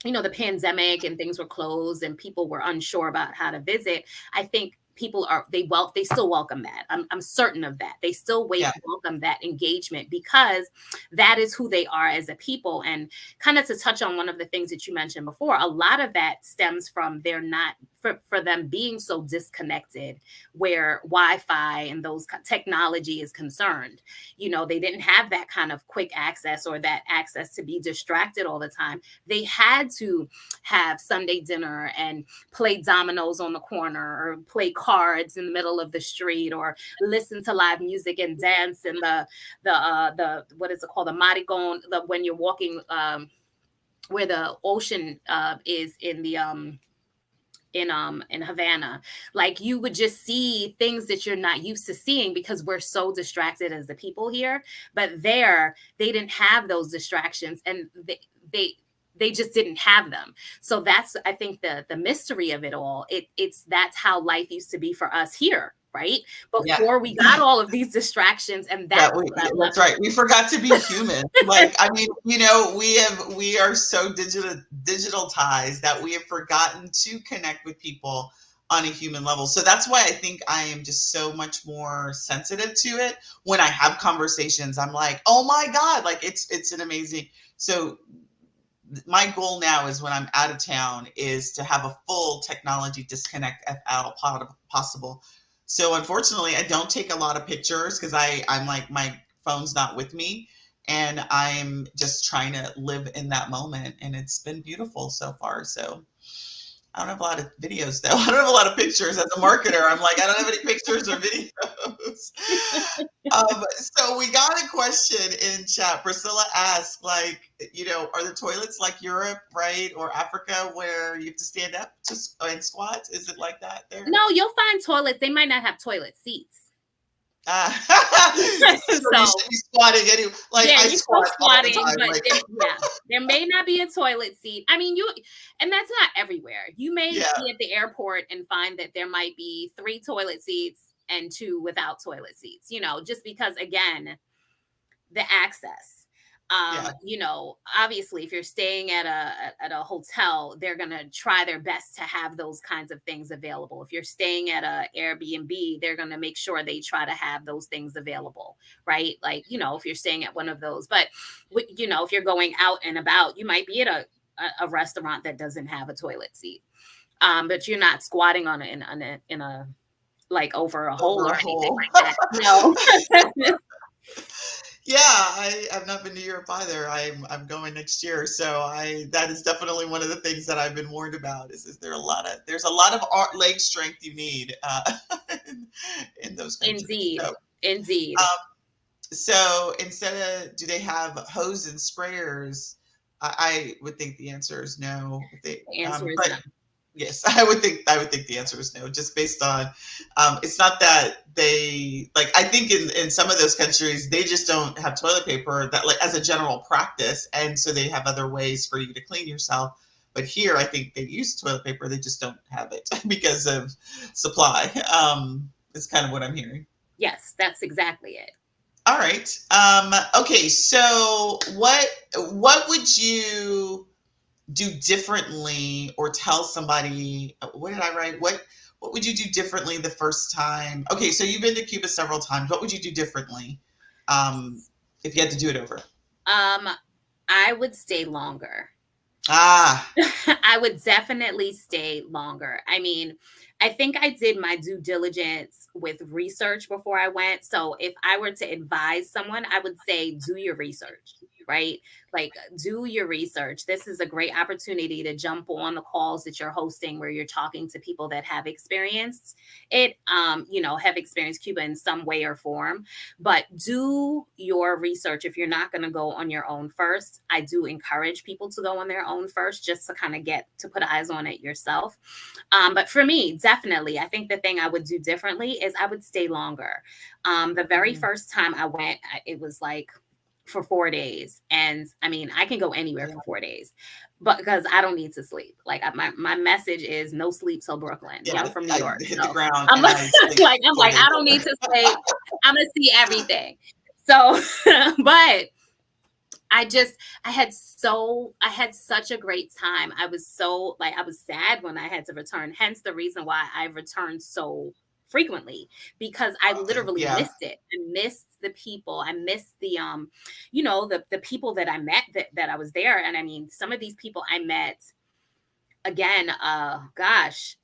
the pandemic and things were closed and people were unsure about how to visit, I think people they still welcome that. I'm certain of that. They still Yeah. welcome that engagement, because that is who they are as a people. And kind of to touch on one of the things that you mentioned before, a lot of that stems from they're not for them being so disconnected where Wi-Fi and those technology is concerned. They didn't have that kind of quick access or that access to be distracted all the time. They had to have Sunday dinner and play dominoes on the corner, or play cards in the middle of the street, or listen to live music and dance in the what is it called, the marigon, when you're walking, where the ocean is in Havana. Like, you would just see things that you're not used to seeing because we're so distracted as the people here. But there, they didn't have those distractions, and they just didn't have them. So that's, I think, the mystery of it all. That's how life used to be for us here, right? Yeah. Before we got all of these distractions, and Yeah, that's what I love. that's right. We forgot to be human. Like, I mean, we are so digitalized that we have forgotten to connect with people on a human level. So that's why I think I am just so much more sensitive to it. When I have conversations, I'm like, oh my God, like it's an amazing. So my goal now is, when I'm out of town, is to have a full technology disconnect if at all possible. So unfortunately, I don't take a lot of pictures because I'm like, my phone's not with me, and I'm just trying to live in that moment, and it's been beautiful so far. So I don't have a lot of videos though. I don't have a lot of pictures. As a marketer, I'm like, I don't have any pictures or videos. So we got a question in chat. Priscilla asked, like, are the toilets like Europe, right, or Africa, where you have to stand up and squat? Is it like that there? No, you'll find toilets. They might not have toilet seats. Uh, so you So should be squatting anyway. Like, yeah, I you're still squat all the squatting, time. but Like, there may not be a toilet seat. I mean, and that's not everywhere. You may yeah, be at the airport and find that there might be 3 toilet seats and 2 without toilet seats, just because, again, the access. yeah, Obviously, if you're staying at a hotel, they're gonna try their best to have those kinds of things available. If you're staying at a Airbnb, they're gonna make sure they try to have those things available, right? Like, if you're staying at one of those. But if you're going out and about, you might be at a restaurant that doesn't have a toilet seat, but you're not squatting on it in a like over a hole over or a anything hole. like that. No. Yeah, I've not been to Europe either. I'm going next year, so that is definitely one of the things that I've been warned about. Is there's a lot of leg strength you need in those countries. Indeed. So, Indeed. um, so instead of, do they have hose and sprayers? I would think the answer is no. The answer is no. But yes, I would think the answer is no, just based on it's not that they, like, I think in some of those countries they just don't have toilet paper, that, like, as a general practice, and so they have other ways for you to clean yourself. But here, I think they use toilet paper, they just don't have it because of supply. Is kind of what I'm hearing. Yes, that's exactly it. All right. Okay, so what would you do differently, or tell somebody? What did I write? What would you do differently the first time? Okay, so you've been to Cuba several times. What would you do differently, if you had to do it over? I would stay longer. Ah, I would definitely stay longer. I mean, I think I did my due diligence with research before I went. So if I were to advise someone, I would say do your research, right? Like do your research. This is a great opportunity to jump on the calls that you're hosting where you're talking to people that have experienced it, have experienced Cuba in some way or form. But do your research if you're not going to go on your own first. I do encourage people to go on their own first just to kind of get to put eyes on it yourself. But for me, definitely, I think the thing I would do differently is I would stay longer. The very Mhm. first time I went, it was like for 4 days. And I mean, I can go anywhere Yeah. for 4 days, but because I don't need to sleep. Like my message is no sleep till Brooklyn. Yeah, Yeah, I'm from New I York. hit the So ground I'm and I sleep I'm 4 like, days I don't need later. to sleep. I'm gonna see everything. So, but I just I had such a great time. I was so like I was sad when I had to return. Hence the reason why I returned so frequently because I Often, literally yeah, missed it. I missed the people. I missed the people that I met that I was there. And I mean, some of these people I met again, gosh,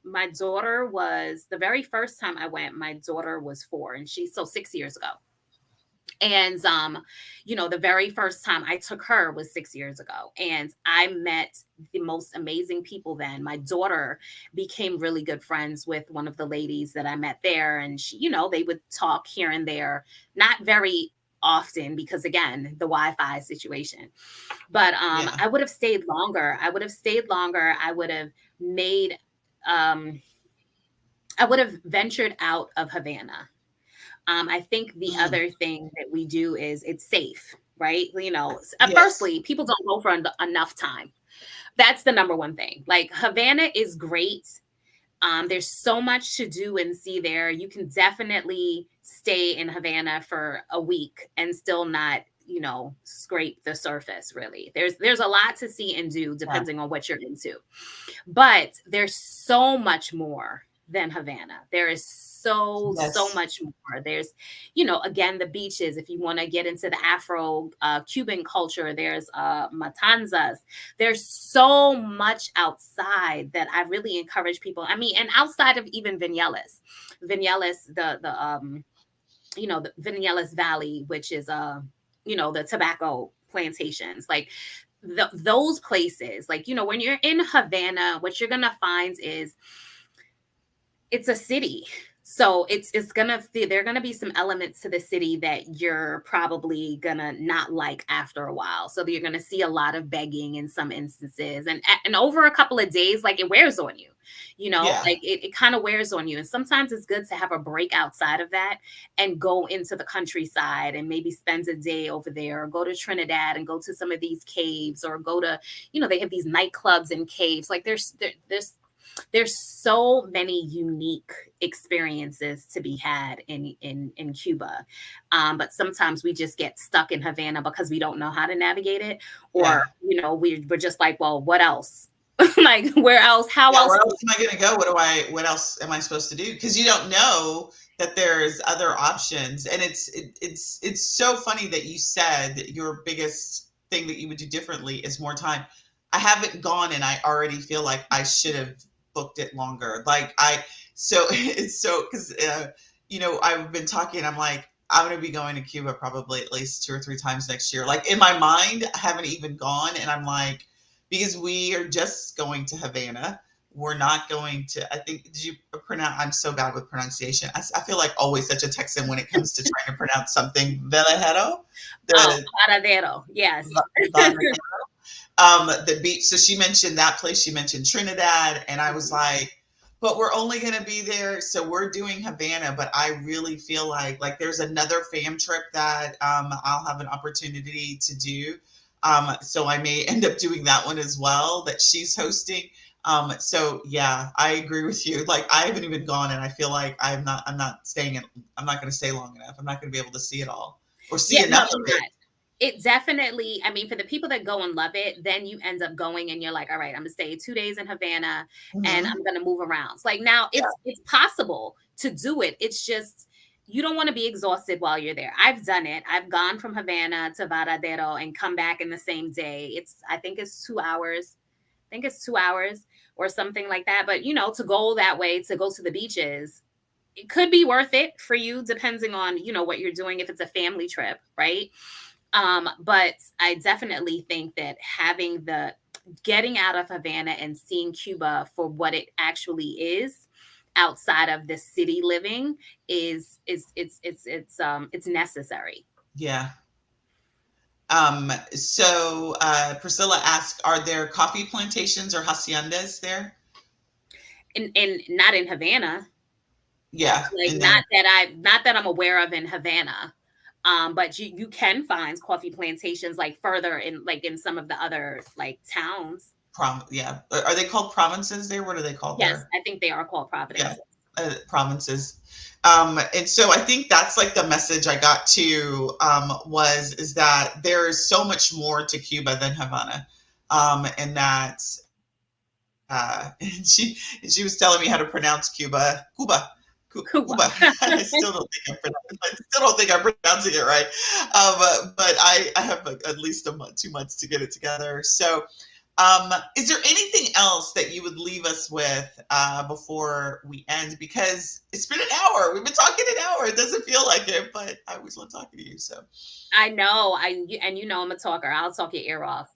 my daughter was the very first time I went, my daughter was 4 and she's so 6 years ago. And the very first time I took her was 6 years ago, and I met the most amazing people then. My daughter became really good friends with one of the ladies that I met there, and they would talk here and there, not very often because again, the Wi-Fi situation. But yeah, I would have stayed longer. I would have stayed longer. Made um I would have ventured out of Havana. I think the mm, other thing that we do is it's safe, right? yes, Firstly, people don't go for enough time. That's the number one thing. Like Havana is great. There's so much to do and see there. You can definitely stay in Havana for a week and still not, scrape the surface. Really, there's a lot to see and do yeah, depending on what you're into. But there's so much more than Havana. There is so yes, much more. There's, again, the beaches. If you want to get into the Afro Cuban culture, there's Matanzas. There's so much outside that I really encourage people. I mean, and outside of even Vinales, the Vinales Valley, which is the tobacco plantations, like those places, like when you're in Havana, what you're gonna find is it's a city. So it's gonna there are gonna be some elements to the city that you're probably gonna not like after a while. So you're gonna see a lot of begging in some instances, and over a couple of days, like it wears on you. yeah, Like it kind of wears on you. And sometimes it's good to have a break outside of that and go into the countryside and maybe spend a day over there, or go to Trinidad and go to some of these caves, or go to, they have these nightclubs and caves. Like there's so many unique experiences to be had in Cuba. But sometimes we just get stuck in Havana because we don't know how to navigate it, or yeah. we're just like, well, what else? Like where else? How Yeah, else? where else am I gonna go? What else am I supposed to do? Because you don't know that there's other options. And it's so funny that you said that your biggest thing that you would do differently is more time. I haven't gone and I already feel like I should have booked it longer. Like I so it's so because I've been talking, I'm like, I'm gonna be going to Cuba probably at least 2 or 3 times next year. Like in my mind, I haven't even gone, and I'm like, because we are just going to Havana, we're not going to, I think, did you pronounce, I'm so bad with pronunciation. I feel like always such a Texan when it comes to trying to pronounce something. Velajero? Oh, The, Paradero, yes. the beach. So she mentioned that place. She mentioned Trinidad. And I was like, but we're only going to be there. So we're doing Havana, but I really feel like there's another fam trip that I'll have an opportunity to do. So I may end up doing that one as well that she's hosting. So yeah, I agree with you. Like I haven't even gone, and I feel like I'm not staying in, I'm not going to stay long enough. I'm not going to be able to see it all or see Yeah, no, enough of you're it. not. It definitely, I mean, for the people that go and love it, then you end up going and you're like, all right, I'm gonna stay 2 days in Havana and Mhm. I'm gonna move around. It's like now Yeah, it's possible to do it. It's just you don't want to be exhausted while you're there. I've done it. I've gone from Havana to Varadero and come back in the same day. I think it's 2 hours think it's 2 hours or something like that. But, you know, to go that way, to go to the beaches, it could be worth it for you, depending on, you know, what you're doing, if it's a family trip, right? But I definitely think that having the getting out of Havana and seeing Cuba for what it actually is outside of the city living it's necessary. Yeah. So Priscilla asked, are there coffee plantations or haciendas there? And not in Havana, Yeah, like in the not that I'm aware of in Havana. But you can find coffee plantations like further in, like in some of the other like towns. yeah. Are they called provinces there? What are they called Yes, there? I think they are called Yeah, providences. provinces. And so I think that's like the message I got to was is that there is so much more to Cuba than Havana, and that and she was telling me how to pronounce Cuba. Cuba. I still don't think I'm pronouncing it right. But I have at least a month, 2 months to get it together. So is there anything else that you would leave us with before we end? Because it's been an hour. We've been talking an hour. It doesn't feel like it, but I always love talking to you. So I know. And you know I'm a talker. I'll talk your ear off.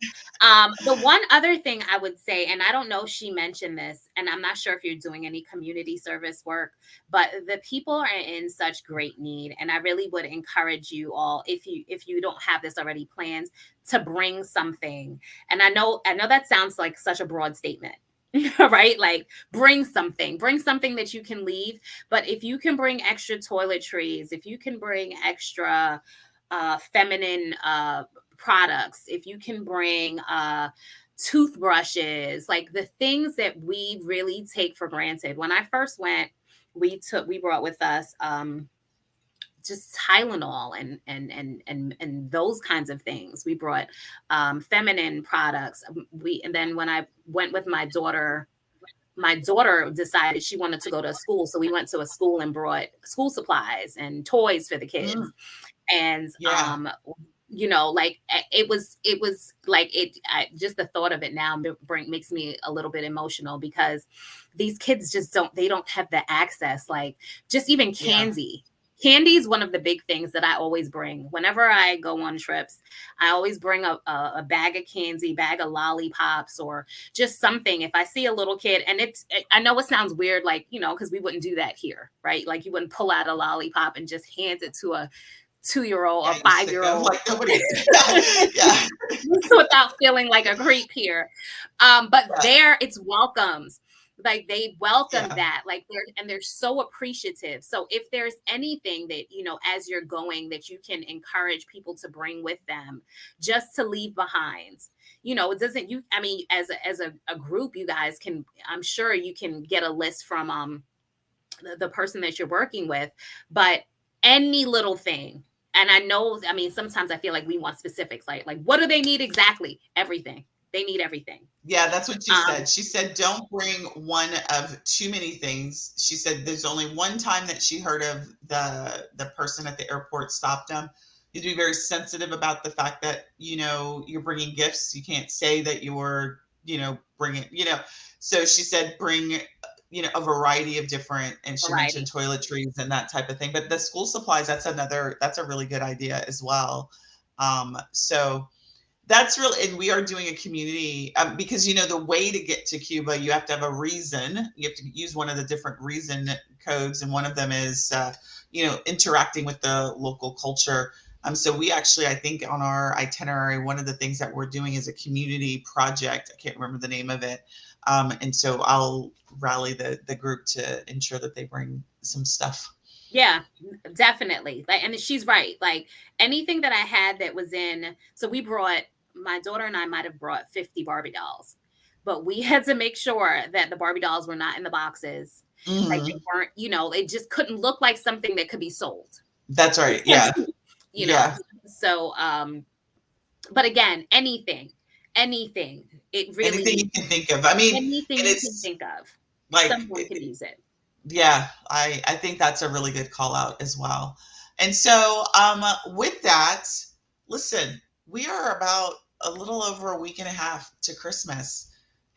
The one other thing I would say, and I don't know if she mentioned this, and I'm not sure if you're doing any community service work, but the people are in such great need, and I really would encourage you all, if you don't have this already planned, to bring something. And I know that sounds like such a broad statement. Right, like bring something that you can leave. But if you can bring extra toiletries, if you can bring extra feminine products, if you can bring toothbrushes, like the things that we really take for granted. When I first went, we brought with us just Tylenol and those kinds of things. We brought feminine products. And then when I went with my daughter decided she wanted to go to a school, so we went to a school and brought school supplies and toys for the mm, kids. And yeah, you know, like it was like just the thought of it now makes me a little bit emotional, because these kids just don't have the access, like just even yeah, candy is one of the big things that I always bring whenever I go on trips. I always bring a bag of candy, bag of lollipops, or just something. If I see a little kid, and I know it sounds weird, like, you know, because we wouldn't do that here, right? Like you wouldn't pull out a lollipop and just hand it to a 2-year-old or yeah. You sick five-year of old like nobody's. Yeah, yeah, without feeling like a creep here. But yeah, there it's welcomes. Like they welcome yeah, that. Like they're so appreciative. So if there's anything that, you know, as you're going, that you can encourage people to bring with them, just to leave behind. You know, it doesn't you I mean, as a group, you guys can, I'm sure you can get a list from the person that you're working with, but any little thing. And I know, I mean, sometimes I feel like we want specifics, like what do they need exactly? Everything. They need everything. yeah. That's what she Um, said. She said, "Don't bring one of too many things." She said, "There's only one time that she heard of the person at the airport stopped them. You have to be very sensitive about the fact that you're bringing gifts. You can't say that you're bringing. So she said, bring a variety of different, and she mentioned Variety. toiletries and that type of thing. But the school supplies, that's a really good idea as well. So that's real, and we are doing a community because the way to get to Cuba, you have to have a reason. You have to use one of the different reason codes, and one of them is interacting with the local culture. So we actually, I think, on our itinerary, one of the things that we're doing is a community project. I can't remember the name of it, and so I'll rally the group to ensure that they bring some stuff. Yeah, definitely. Like, and she's right. Like anything that I had that was in, so we brought, my daughter and I might have brought 50 Barbie dolls, but we had to make sure that the Barbie dolls were not in the boxes. Like they Hmm. weren't, they just couldn't look like something that could be sold. That's right. Yeah. You know. Yeah. So but again, anything. It Anything really, you can think of. I mean, anything and you can it's think of. like, Someone can use it. yeah, I think that's a really good call out as well. And so, with that, listen, we are about a little over a week and a half to Christmas.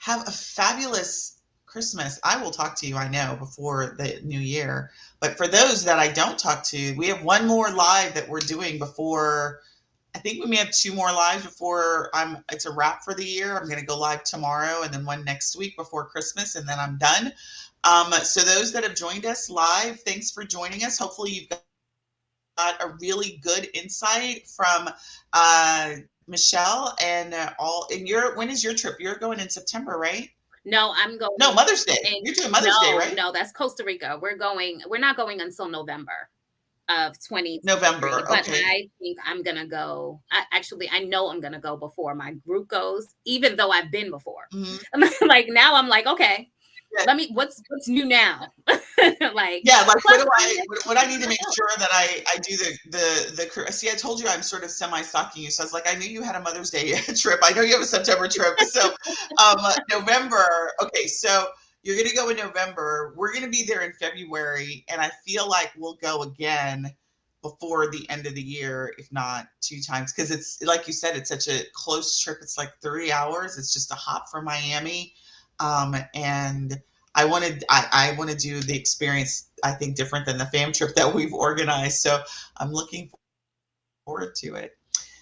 Have a fabulous Christmas. I will talk to you, I know, before the new year. But for those that I don't talk to, we have one more live that we're doing before. I think we may have two more lives before it's a wrap for the year. I'm going to go live tomorrow and then one next week before Christmas, and then I'm done. So those that have joined us live, thanks for joining us. Hopefully you've got a really good insight from Michelle and all. And when is your trip? You're going in September, right? No, I'm No, going Mother's Day. in You're doing Mother's Day, no, right? no, that's Costa Rica. We're not going until November of 2023, November. but Okay. I think I'm gonna go. Actually, I know I'm gonna go before my group goes, even though I've been before. Mhm. Like now, I'm like, okay, Yeah. let me. What's new now? Like, Yeah, like plus I'm what I need to missing make out. sure that I do the see, I told you I'm sort of semi stalking you. So I was like, I knew you had a Mother's Day trip. I know you have a September trip. So November. Okay, so you're gonna go in November. We're gonna be there in February, and I feel like we'll go again before the end of the year, if not two times, because it's like you said, it's such a close trip. It's like 3 hours. It's just a hop from Miami, and I want to do the experience, I think, different than the fam trip that we've organized. So I'm looking forward to it.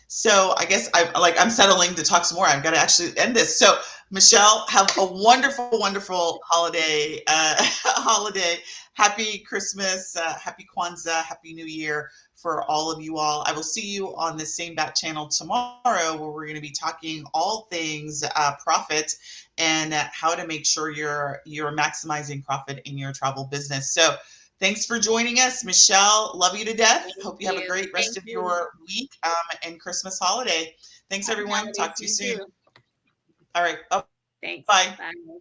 So I guess I'm settling to talk some more. I've got to actually end this. So Michelle, have a wonderful, wonderful holiday. Holiday. Happy Christmas. Happy Kwanzaa. Happy New Year for all of you all. I will see you on the same bat channel tomorrow, where we're going to be talking all things profit and how to make sure you're maximizing profit in your travel business. So thanks for joining us, Michelle. Love you to death. Thank Hope you have a you. great rest Thank of you. your week and Christmas holiday. Thanks, Happy everyone. holidays Talk to to you you soon. too. All right. Thanks. Bye. Bye.